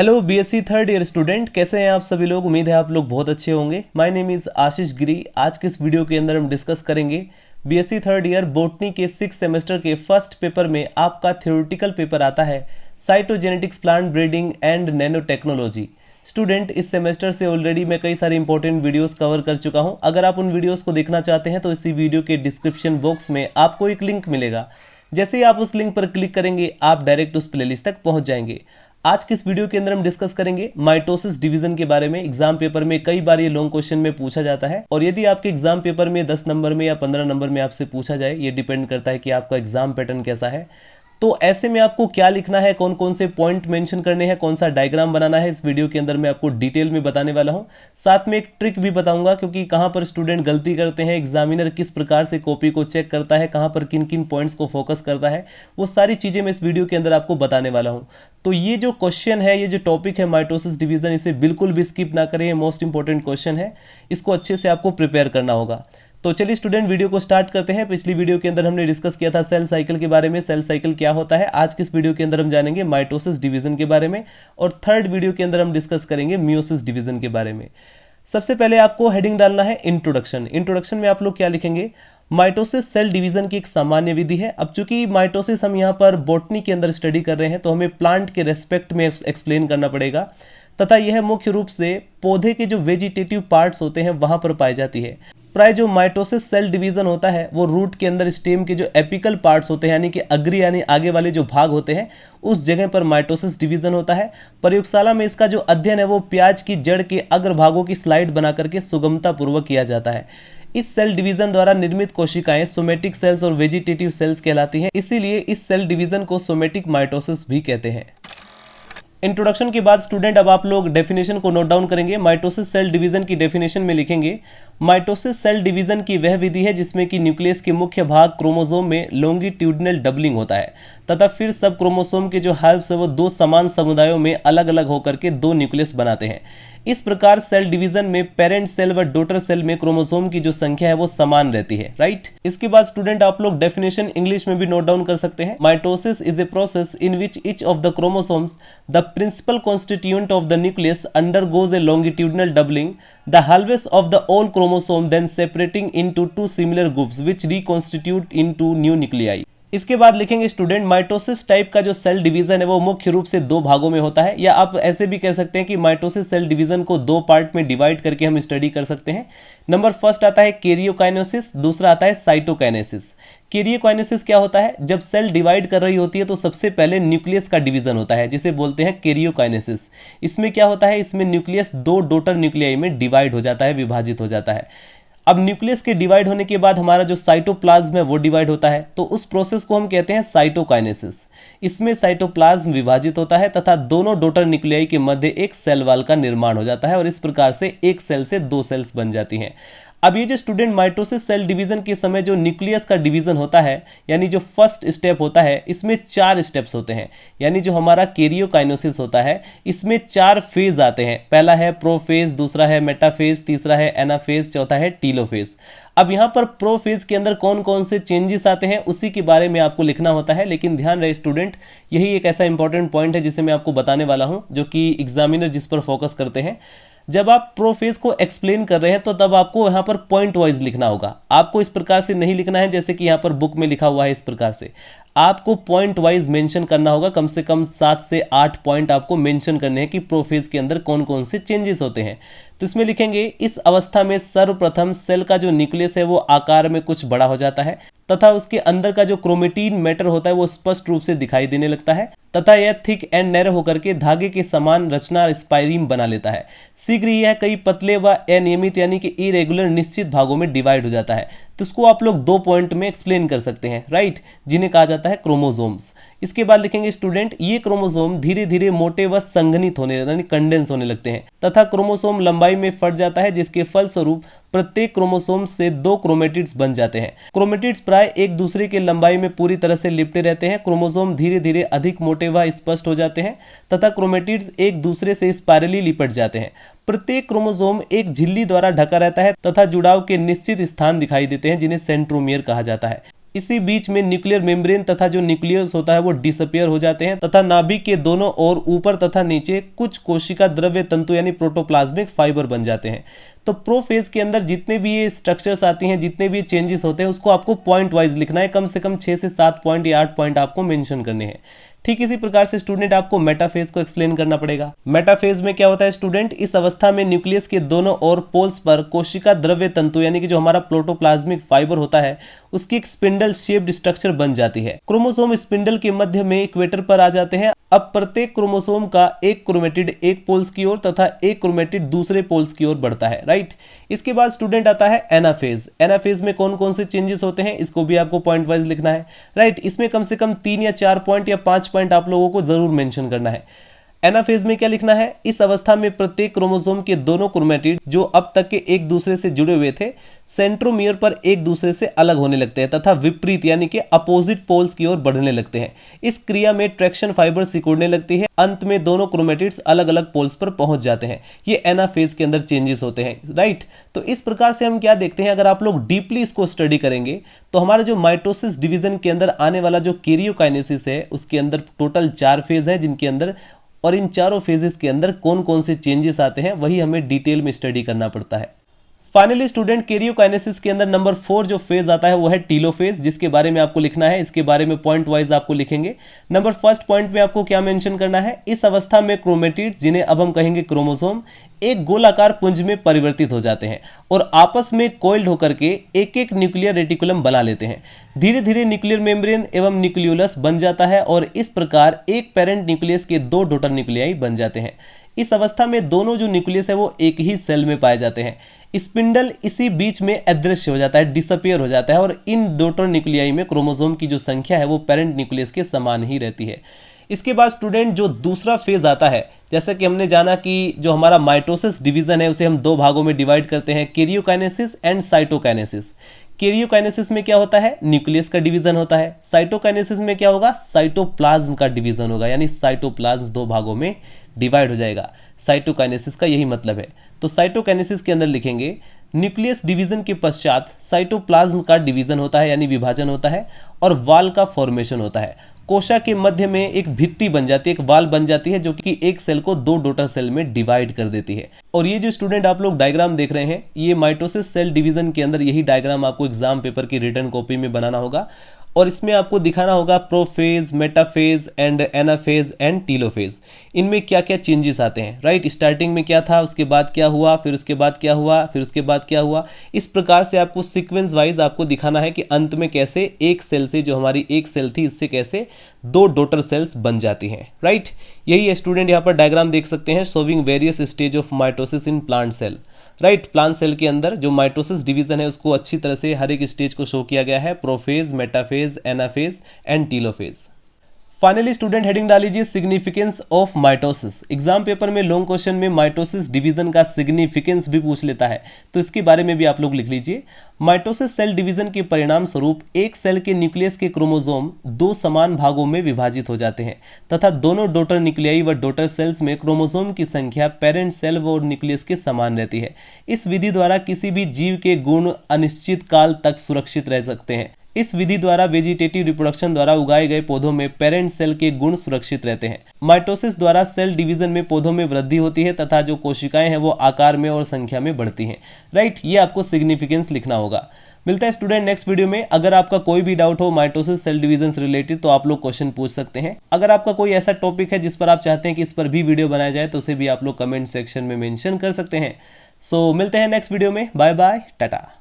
Hello BSc third year student, कैसे हैं आप सभी लोग। उम्मीद है आप लोग बहुत अच्छे होंगे। माय नेम इज़ आशीष गिरी। आज के इस वीडियो के अंदर हम डिस्कस करेंगे बीएससी थर्ड ईयर बॉटनी के 6 सेमेस्टर के फर्स्ट पेपर में आपका थ्योरेटिकल पेपर आता है cytogenetics, plant breeding and nano technology. Student, इस सेमेस्टर से ऑलरेडी मैं कई सारे इंपॉर्टेंट वीडियोस कवर कर चुका हूं। अगर आप उन वीडियोस को देखना चाहते हैं तो इसी वीडियो के डिस्क्रिप्शन बॉक्स में आपको एक लिंक मिलेगा। जैसे ही आप उस लिंक पर क्लिक करेंगे आप डायरेक्ट उस प्लेलिस्ट तक पहुंच जाएंगे। आज के इस वीडियो के अंदर हम डिस्कस करेंगे माइटोसिस डिवीजन के बारे में। एग्जाम पेपर में कई बार ये लॉन्ग क्वेश्चन में पूछा जाता है और यदि आपके एग्जाम पेपर में 10 नंबर में या 15 नंबर में आपसे पूछा जाए, ये डिपेंड करता है कि आपका एग्जाम पैटर्न कैसा है। तो ऐसे में आपको क्या लिखना है, कौन कौन से पॉइंट मेंशन करने हैं, कौन सा डायग्राम बनाना है, इस वीडियो के अंदर मैं आपको डिटेल में बताने वाला हूं। साथ में एक ट्रिक भी बताऊंगा, क्योंकि कहां पर स्टूडेंट गलती करते हैं, एग्जामिनर किस प्रकार से कॉपी को चेक करता है, कहां पर किन किन पॉइंट्स को फोकस करता है, वो सारी चीजें मैं इस वीडियो के अंदर आपको बताने वाला हूं। तो ये जो क्वेश्चन है, ये जो टॉपिक है माइटोसिस डिवीजन, इसे बिल्कुल भी स्किप ना करें। मोस्ट इंपॉर्टेंट क्वेश्चन है, इसको अच्छे से आपको प्रिपेयर करना होगा। तो चलिए स्टूडेंट, वीडियो को स्टार्ट करते हैं। पिछली वीडियो के अंदर हमने डिस्कस किया था सेल साइकिल के बारे में, सेल साइकिल क्या होता है। आज की इस वीडियो के अंदर हम जानेंगे माइटोसिस डिवीजन के बारे में और थर्ड वीडियो के अंदर हम डिस्कस करेंगे मियोसिस डिवीजन के बारे में। सबसे पहले आपको हेडिंग डालना है इंट्रोडक्शन। इंट्रोडक्शन में आप लोग क्या लिखेंगे, माइटोसिस सेल डिवीजन की एक सामान्य विधि है। अब चूंकि माइटोसिस हम यहाँ पर बॉटनी के अंदर स्टडी कर रहे हैं तो हमें प्लांट के रेस्पेक्ट में एक्सप्लेन करना पड़ेगा, तथा यह मुख्य रूप से पौधे के जो वेजिटेटिव पार्ट्स होते हैं वहां पर पाई जाती है। प्राय जो माइटोसिस सेल डिवीजन होता है वो रूट के अंदर स्टेम के जो एपिकल पार्ट्स होते हैं, यानी कि अग्री यानी आगे वाले जो भाग होते हैं, उस जगह पर माइटोसिस डिवीजन होता है। प्रयोगशाला में इसका जो अध्ययन है वो प्याज की जड़ के अग्र भागों की स्लाइड बना करके सुगमता पूर्वक किया जाता है। इस सेल डिवीजन द्वारा निर्मित कोशिकाएं सोमेटिक सेल्स और वेजिटेटिव सेल्स कहलाती हैं, इसीलिए इस सेल डिवीजन को सोमेटिक माइटोसिस भी कहते हैं। इंट्रोडक्शन के बाद स्टूडेंट अब आप लोग डेफिनेशन को नोट डाउन करेंगे। माइटोसिस सेल डिवीजन की डेफिनेशन में लिखेंगे, माइटोसिस सेल डिवीजन की वह विधि है जिसमें कि न्यूक्लियस के मुख्य भाग क्रोमोसोम में लॉन्गिट्यूडिनल डबलिंग होता है तथा फिर सब क्रोमोसोम के जो हाल्फ्स है वो दो समान समुदायों में अलग अलग होकर के दो न्यूक्लियस बनाते हैं। इस प्रकार सेल डिवीजन में पेरेंट सेल व डॉटर सेल में क्रोमोसोम की जो संख्या है वो समान रहती है, राइट। इसके बाद स्टूडेंट आप लोग डेफिनेशन इंग्लिश में भी नोट डाउन कर सकते हैं। Mitosis is a process in which each of the chromosomes the principal constituent of the nucleus undergoes a longitudinal doubling the halves of the all chromosome then separating into two similar groups which reconstitute into new nuclei। इसके बाद लिखेंगे student, mitosis type का जो cell division है वो मुख्य रूप से दो भागों में होता है, या आप ऐसे भी कह सकते हैं कि माइटोसिस सेल डिवीजन को दो पार्ट में डिवाइड करके हम स्टडी कर सकते हैं। नंबर फर्स्ट आता है कैरियोकाइनेसिस, दूसरा आता है साइटोकाइनेसिस। कैरियोकाइनेसिस क्या होता है, जब सेल डिवाइड कर रही होती है तो सबसे पहले न्यूक्लियस का डिवीजन होता है, जिसे बोलते हैं कैरियोकाइनेसिस। इसमें क्या होता है, इसमें न्यूक्लियस दो डॉटर न्यूक्लियाई में डिवाइड हो जाता है, विभाजित हो जाता है। अब न्यूक्लियस के डिवाइड होने के बाद हमारा जो साइटोप्लाज्म है वो डिवाइड होता है, तो उस प्रोसेस को हम कहते हैं साइटोकाइनेसिस। इसमें साइटोप्लाज्म विभाजित होता है तथा दोनों डॉटर न्यूक्लियाई के मध्य एक सेल वॉल का निर्माण हो जाता है और इस प्रकार से एक सेल से दो सेल्स बन जाती हैं। अब ये जो स्टूडेंट माइटोसिस सेल डिवीजन के समय जो न्यूक्लियस का डिवीजन होता है, यानी जो फर्स्ट स्टेप होता है, इसमें 4 स्टेप्स होते हैं। यानी जो हमारा कैरियोकाइनेसिस होता है इसमें 4 फेज आते हैं। पहला है प्रोफेज, दूसरा है मेटाफेज, तीसरा है एनाफेज, चौथा है टीलोफेज। अब यहाँ पर प्रोफेज के अंदर कौन कौन से चेंजेस आते हैं उसी के बारे में आपको लिखना होता है, लेकिन ध्यान रहे स्टूडेंट, यही एक ऐसा इंपॉर्टेंट पॉइंट है जिसे मैं आपको बताने वाला हूँ, जो कि एग्जामिनर जिस पर फोकस करते हैं। जब आप प्रोफेज को एक्सप्लेन कर रहे हैं तो तब आपको यहाँ पर पॉइंट वाइज लिखना होगा। आपको इस प्रकार से नहीं लिखना है जैसे कि यहाँ पर बुक में लिखा हुआ है, इस प्रकार से आपको पॉइंट वाइज मेंशन करना होगा। कम से कम 7 से 8 पॉइंट आपको मेंशन करने हैं कि प्रोफेज के अंदर कौन कौन से चेंजेस होते हैं। तो इसमें लिखेंगे, इस अवस्था में सर्वप्रथम सेल का जो न्यूक्लियस है वो आकार में कुछ बड़ा हो जाता है तथा उसके अंदर का जो क्रोमेटिन मैटर होता है वो स्पष्ट रूप से दिखाई देने लगता है तथा यह थिक एंड नैरो होकर के धागे के समान रचना स्पाइरीम बना लेता है। शीघ्र ही यह कई पतले व अनियमित यानी कि इरेगुलर निश्चित भागों में डिवाइड हो जाता है। तो इसको आप लोग 2 पॉइंट में एक्सप्लेन कर सकते हैं, राइट, जिन्हें कहा जाता है क्रोमोसोम्स। इसके बाद लिखेंगे स्टूडेंट, ये क्रोमोसोम धीरे धीरे मोटे व संघनित होने यानी कंडेंस होने लगते हैं तथा क्रोमोसोम लंबाई में फट जाता है, जिसके फलस्वरूप प्रत्येक क्रोमोसोम से 2 क्रोमेटिड्स बन जाते हैं। क्रोमेटिड्स प्राय एक दूसरे के लंबाई में पूरी तरह से लिपटे रहते हैं। क्रोमोसोम धीरे धीरे अधिक मोटे व स्पष्ट हो जाते हैं तथा क्रोमेटिड्स एक दूसरे से स्पाइरली लिपट जाते हैं। प्रत्येक क्रोमोसोम एक झिल्ली द्वारा ढका रहता है तथा जुड़ाव के निश्चित स्थान दिखाई देते हैं, जिन्हें सेंट्रोमियर कहा जाता है। इसी बीच में न्यूक्लियर मेम्ब्रेन तथा जो न्यूक्लियस होता है वो डिसअपियर हो जाते हैं तथा नाभिक के दोनों ओर ऊपर तथा नीचे कुछ कोशिका द्रव्य तंतु यानी प्रोटोप्लाज्मिक फाइबर बन जाते हैं। तो प्रोफेज के अंदर जितने भी ये स्ट्रक्चर्स आती हैं, जितने भी चेंजेस होते हैं, उसको आपको पॉइंट वाइज लिखना है। कम से कम 6 से 7 पॉइंट या 8 पॉइंट आपको मेंशन करने हैं। ठीक इसी प्रकार से स्टूडेंट आपको मेटाफेज को एक्सप्लेन करना पड़ेगा। मेटाफेज में क्या होता है स्टूडेंट, इस अवस्था में न्यूक्लियस के दोनों ओर पोल्स पर कोशिका द्रव्य तंतु यानी कि जो हमारा प्रोटोप्लाज्मिक फाइबर होता है उसकी एक स्पिंडल शेप्ड स्ट्रक्चर बन जाती है। क्रोमोसोम स्पिंडल के मध्य में इक्वेटर पर आ जाते हैं। अब प्रत्येक क्रोमोसोम का एक क्रोमेटिड एक पोल्स की ओर तथा एक क्रोमेटिड दूसरे पोल्स की ओर बढ़ता है, राइट। इसके बाद स्टूडेंट आता है एनाफेज। एनाफेज में कौन कौन से चेंजेस होते हैं इसको भी आपको पॉइंट वाइज लिखना है, राइट। इसमें कम से कम 3 या 4 पॉइंट या 5 पॉइंट आप लोगों को जरूर मेंशन करना है। एनाफेज में क्या लिखना है, इस अवस्था में प्रत्येक क्रोमोसोम के दोनों क्रोमेटिड जो अब तक के एक दूसरे से जुड़े हुए थे सेंट्रोमियर पर एक दूसरे से अलग होने लगते हैं तथा विपरीत यानी कि अपोजिट पोल्स की ओर बढ़ने लगते हैं। इस क्रिया में ट्रैक्शन फाइबर सिकुड़ने लगती है। अंत में दोनों क्रोमेटिड्स अलग अलग पोल्स पर पहुंच जाते हैं। ये एनाफेज के अंदर चेंजेस होते हैं, राइट। तो इस प्रकार से हम क्या देखते हैं, अगर आप लोग डीपली इसको स्टडी करेंगे तो हमारा जो माइटोसिस डिवीजन के अंदर आने वाला जो कैरियोकाइनेसिस है उसके अंदर टोटल 4 फेज है जिनके अंदर, और इन चारों फेजेस के अंदर कौन कौन से चेंजेस आते हैं वही हमें डिटेल में स्टडी करना पड़ता है। फाइनली स्टूडेंट कैरियोकाइनेसिस के अंदर नंबर 4 जो फेज आता है वो है टीलोफेज, जिसके बारे में आपको लिखना है। इसके बारे में पॉइंट वाइज आपको लिखेंगे। नंबर फर्स्ट पॉइंट में आपको क्या मेंशन करना है, इस अवस्था में क्रोमेटिड्स जिन्हें अब हम कहेंगे क्रोमोसोम एक गोलाकार पुंज में परिवर्तित हो जाते हैं और आपस में कोइल्ड होकर के एक एक न्यूक्लियर रेटिकुलम बना लेते हैं। धीरे धीरे न्यूक्लियर मेम्ब्रेन एवं न्यूक्लियोलस बन जाता है और इस प्रकार एक पेरेंट न्यूक्लियस के 2 डॉटर न्यूक्लियाई बन जाते हैं। इस अवस्था में दोनों जो न्यूक्लियस है वो एक ही सेल में पाए जाते हैं। स्पिंडल इसी बीच में अदृश्य हो जाता है, डिसअपियर हो जाता है और इन डॉटर न्यूक्लियाई में क्रोमोसोम की जो संख्या है वो पेरेंट न्यूक्लियस के समान ही रहती है। इसके बाद स्टूडेंट जो दूसरा फेज आता है, जैसा कि हमने जाना कि जो हमारा माइटोसिस डिवीजन है उसे हम 2 भागों में डिवाइड करते हैं, कैरियोकाइनेसिस एंड साइटोकाइनेसिस। कैरियोकाइनेसिस में क्या होता है, न्यूक्लियस का डिवीजन होता है। साइटोकाइनेसिस में क्या होगा, साइटोप्लाज्म का डिवीजन होगा, यानी साइटोप्लाज्म 2 भागों में डिवाइड हो जाएगा। साइटोकाइनेसिस का यही मतलब है। तो साइटोकाइनेसिस के अंदर लिखेंगे न्यूक्लियस डिवीजन के पश्चात साइटोप्लाज्म का डिवीजन होता है यानी विभाजन होता है और वाल का फॉर्मेशन होता है। कोशा के मध्य में एक भित्ति बन जाती है, एक वाल बन जाती है जो कि एक सेल को 2 डॉटर सेल में डिवाइड कर देती है। और ये जो स्टूडेंट आप लोग डायग्राम देख रहे हैं ये माइटोसिस सेल डिवीजन के अंदर यही डायग्राम आपको एग्जाम पेपर की रिटन कॉपी में बनाना होगा और इसमें आपको दिखाना होगा prophase, metaphase and anaphase and telophase, इनमें क्या क्या चेंजेस आते हैं, राइट। स्टार्टिंग में क्या था, उसके बाद क्या हुआ, फिर उसके बाद क्या हुआ, फिर उसके बाद क्या हुआ। इस प्रकार से आपको सीक्वेंस वाइज आपको दिखाना है कि अंत में कैसे एक सेल से, जो हमारी एक सेल थी, इससे कैसे 2 डॉटर सेल्स बन जाती हैं, राइट। यही है स्टूडेंट, यहाँ पर डायग्राम देख सकते हैं, showing various stage of mitosis in plant cell, right. Plant cell के अंदर जो माइटोसिस डिवीजन है उसको अच्छी तरह से हर एक स्टेज को शो किया गया है, prophase, metaphase, anaphase and telophase. Finally student heading डालीजिए significance of mitosis. Exam paper में लॉन्ग क्वेश्चन में माइटोसिस डिवीजन का सिग्निफिकेंस भी पूछ लेता है, तो इसके बारे में भी आप लोग लिख लीजिए। माइटोसिस सेल डिवीजन के परिणाम स्वरूप एक सेल के न्यूक्लियस के क्रोमोसोम 2 समान भागों में विभाजित हो जाते हैं तथा दोनों डॉटर न्यूक्लियाई व डॉटर सेल्स में क्रोमोसोम की संख्या पेरेंट सेल व न्यूक्लियस के समान रहती है। इस विधि द्वारा किसी भी जीव के गुण अनिश्चित काल तक सुरक्षित रह सकते हैं। इस विधि द्वारा वेजिटेटिव रिप्रोडक्शन द्वारा उगाए गए पौधों में पेरेंट सेल के गुण सुरक्षित रहते हैं। माइटोसिस द्वारा सेल डिवीजन में पौधों में वृद्धि होती है तथा जो कोशिकाएं हैं वो आकार में और संख्या में बढ़ती हैं, राइट। ये आपको सिग्निफिकेंस लिखना होगा। मिलता है स्टूडेंट नेक्स्ट वीडियो में। अगर आपका कोई भी डाउट हो माइटोसिस सेल डिवीजन से रिलेटेड तो आप लोग क्वेश्चन पूछ सकते हैं। अगर आपका कोई ऐसा टॉपिक है जिस पर आप चाहते हैं कि इस पर भी वीडियो बनाया जाए तो उसे भी आप लोग कमेंट सेक्शन में मेंशन कर सकते हैं। सो मिलते हैं नेक्स्ट वीडियो में। Bye bye, Tata.